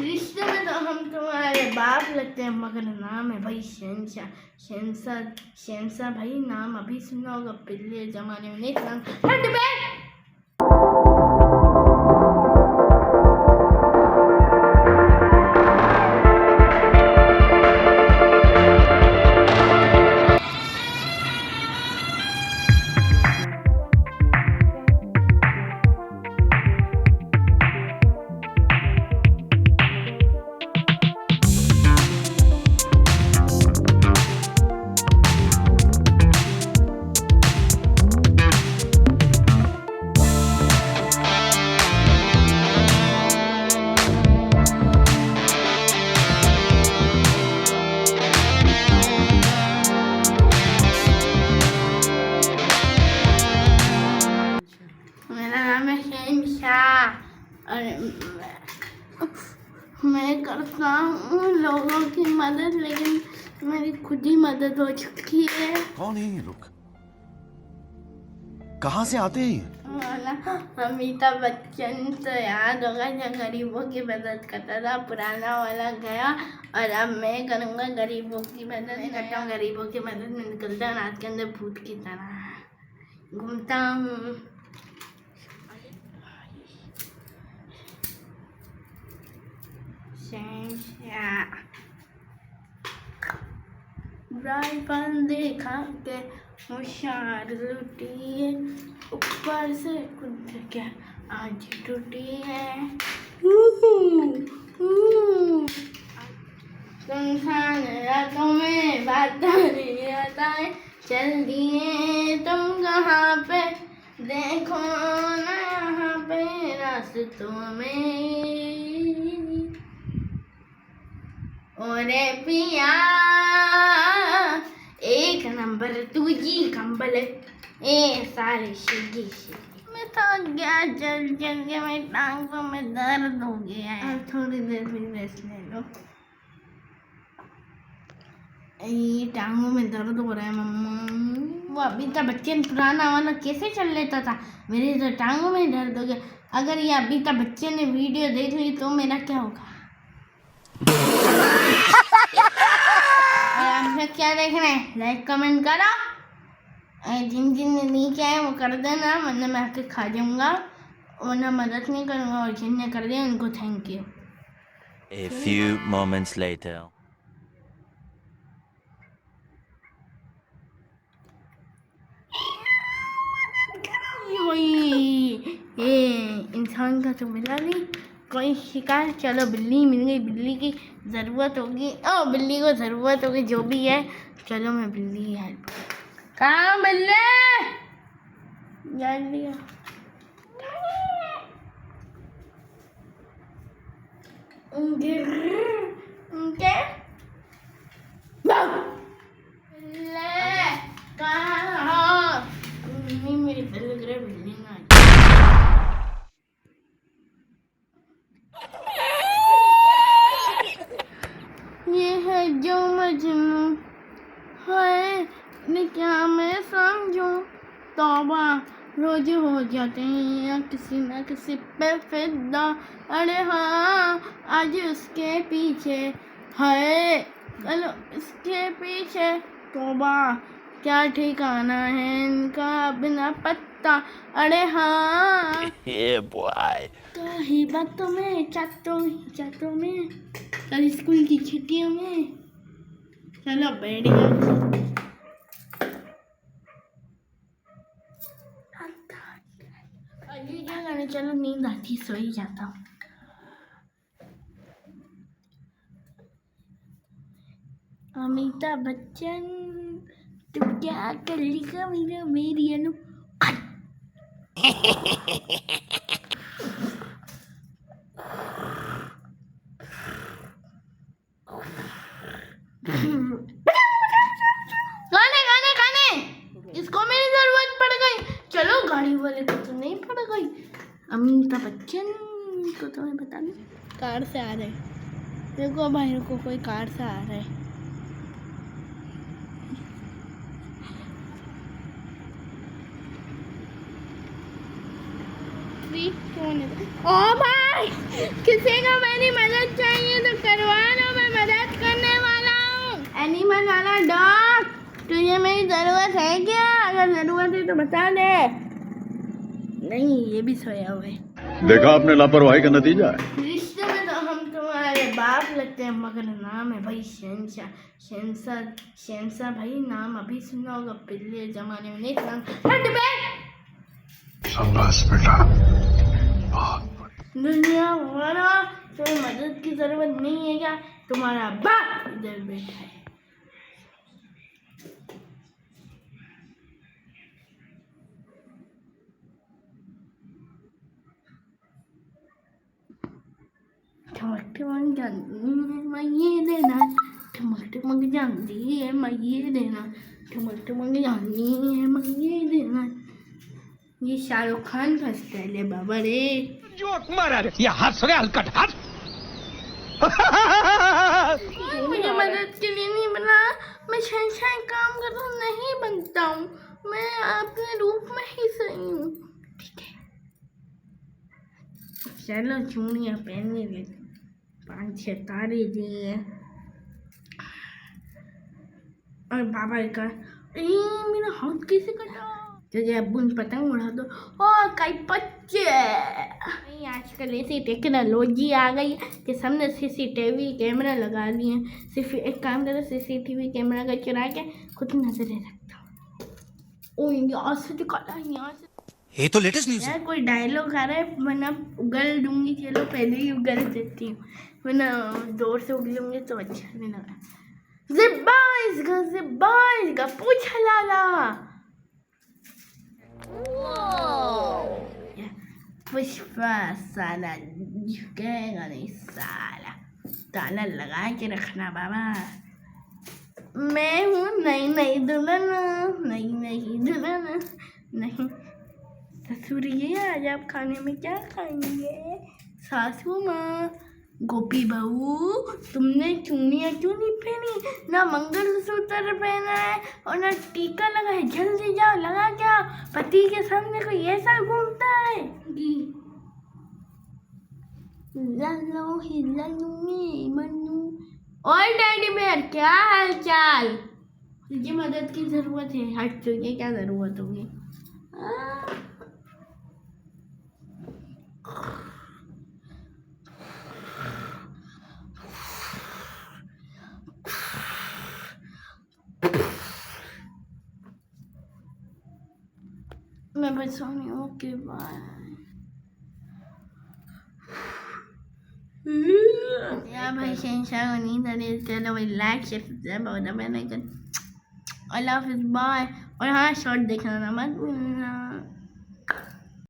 रिश्ते में तो हम तुम्हारे बाप लगते हैं, मगर नाम है भाई शहनशाह। शहनशाह भाई नाम अभी सुना होगा, पहले जमाने में नहीं सुना। और मैं करता हूँ लोगों की मदद, लेकिन मेरी खुद ही मदद हो चुकी है। कौन है ये लोग? कहाँ से आते हैं? अमिताभ बच्चन तो याद होगा, जो गरीबों की मदद करता था। पुराना वाला गया और अब मैं करूँगा गरीबों की मदद। मैं करता हूँ गरीबों की मदद में, निकलता हूँ रात के अंदर भूत की तरह घूमता हूँ। राइफल देखा के होशियार लुटी, ऊपर से कूद के आज टूटी है। सुनसान रातों में बात नहीं आता है, चल दिए तुम कहाँ पे, देखो ना यहाँ पे रास्तों में। ओरे पिया एक नंबर तुझी कंबल, ए सारे शिगी शिगी। मैं थक गया, चल चल के मेरी टांगों में दर्द हो गया है। थोड़ी देर फिर रेस्ट ले लो। ये टांगों में दर्द हो रहा है मम्मा। वो अमिताभ बच्चन पुराना वाला कैसे चल लेता था, मेरे तो टांगों में दर्द हो गया। अगर ये अमिताभ बच्चन ने वीडियो देख ली तो मेरा क्या होगा? आप लोग क्या देख रहे हैं? लाइक कमेंट करो। जिन जिन ने नहीं किया है वो कर देना, वरना मैं आके खा जाऊंगा, वरना मदद नहीं करूंगा। और जिनने कर दिया उनको thank you. A few moments later. ये इंसान का तो मिला नहीं कोई शिकार। चलो बिल्ली मिल गई, बिल्ली की ज़रूरत होगी। ओ बिल्ली को ज़रूरत होगी, जो भी है। चलो मैं बिल्ली की हेल्प। कहाँ बिल्ली? जान लिया। मेरी लग रहा है बिल्ली ना। ये है जो मजनू है, न क्या मैं समझूं। तौबा रोज हो जाते हैं किसी न किसी पे फिदा। अरे हाँ आज उसके पीछे है, चलो इसके पीछे। तौबा क्या ठिकाना है इनका बिना पत्ता। अरे हाँ Yeah, boy. तो ही बातों में चाटों में कल स्कूल की छुट्टियों में। चलो बैठ गया। अभी क्या करने, चलो नींद आती, सो ही जाता हूँ। अमिताभ बच्चन तुम क्या कर लिखा मेरी अनु। गाने इसको मेरी जरूरत पड़ गई। चलो गाड़ी वाले को तो नहीं पड़ गई, अमिताभ बच्चन को तो मैं बता दूं। कार से आ रहे, देखो भाई को कोई कार से आ रहा है। कौन है? ओ भाई किसी को मेरी मदद चाहिए। है तो बता दे। नहीं, ये भी सोया हुआ है। देखा आपने लापरवाही का नतीजा है। रिश्ते में तो हम तुम्हारे बाप लगते हैं, मगर नाम है भाई शहनशाह। शहनशाह शहनशाह भाई नाम अभी सुना होगा, पहले जमाने में नहीं सुना। हट बे। शाबाश बेटा। दुनिया वाला तुम्हें मदद की जरूरत नहीं है क्या? तुम्हारा बाप इधर बैठा है। ठमक जानती है मैं ये देना, ठमक जानती है मैं ये देना, ठमक जानती है मैं ये देना। ये शाहरुख खान का स्टाइल है बाबा रे। जोक मारा रे, ये हंस रहे हलकट हंस। मुझे मदद के लिए नहीं बना, मैं शहनशाह काम करता नहीं बनता हूँ, मैं अपने रूप में ही सही हूँ। ठीक है चलो चूड़ियाँ पहनने लगी, 5-6 तारे दिए और बाबा का मेरा हाथ कैसे कटा? तुझे अब्बू पतंग उड़ा दो। ओ कई बच्चे आजकल ऐसी टेक्नोलॉजी आ गई है कि सबने सीसीटीवी कैमरा लगा दिए। सिर्फ एक काम करो, सीसीटीवी कैमरा का चुरा के खुद नजरें रखता हूँ। ओ यहाँ से दिखाता है, यहाँ से। ये तो लेटेस्ट न्यूज़ यार कोई डायलॉग आ रहा है, वरना उगल दूंगी। चलो पहले ही उगल देती हूँ, वरना जोर से उगलूंगी तो अच्छा नहीं लगा। जिब्बाइस का पूछा लाला। पुष्पा साला झुकेगा नहीं साला, ताला लगा के रखना बाबा। मैं हूँ नई दुल्हन, नई दुल्हन। नहीं ससुर ये आज आप खाने में क्या खाएंगे? सासू माँ, गोपी बहू, तुमने चूड़ियाँ क्यों नहीं पहनी? ना मंगलसूत्र पहना है और ना टीका लगा है। जल्दी जाओ लगा क्या, पति के सामने कोई ऐसा घूमता है। और डैडी बेर क्या हाल चाल? तुझे मदद की जरूरत है, हट तुझे क्या जरूरत होगी? मैं बस सोनी हूँ, ओके बाय। यार भाई शहनशाह को नींद आ रही है, चलो भाई लाइक शेयर सब्सक्राइब और दबाना कर। अल्लाह हाफिज़ बाय। और हाँ शॉर्ट देखना मत भूलना।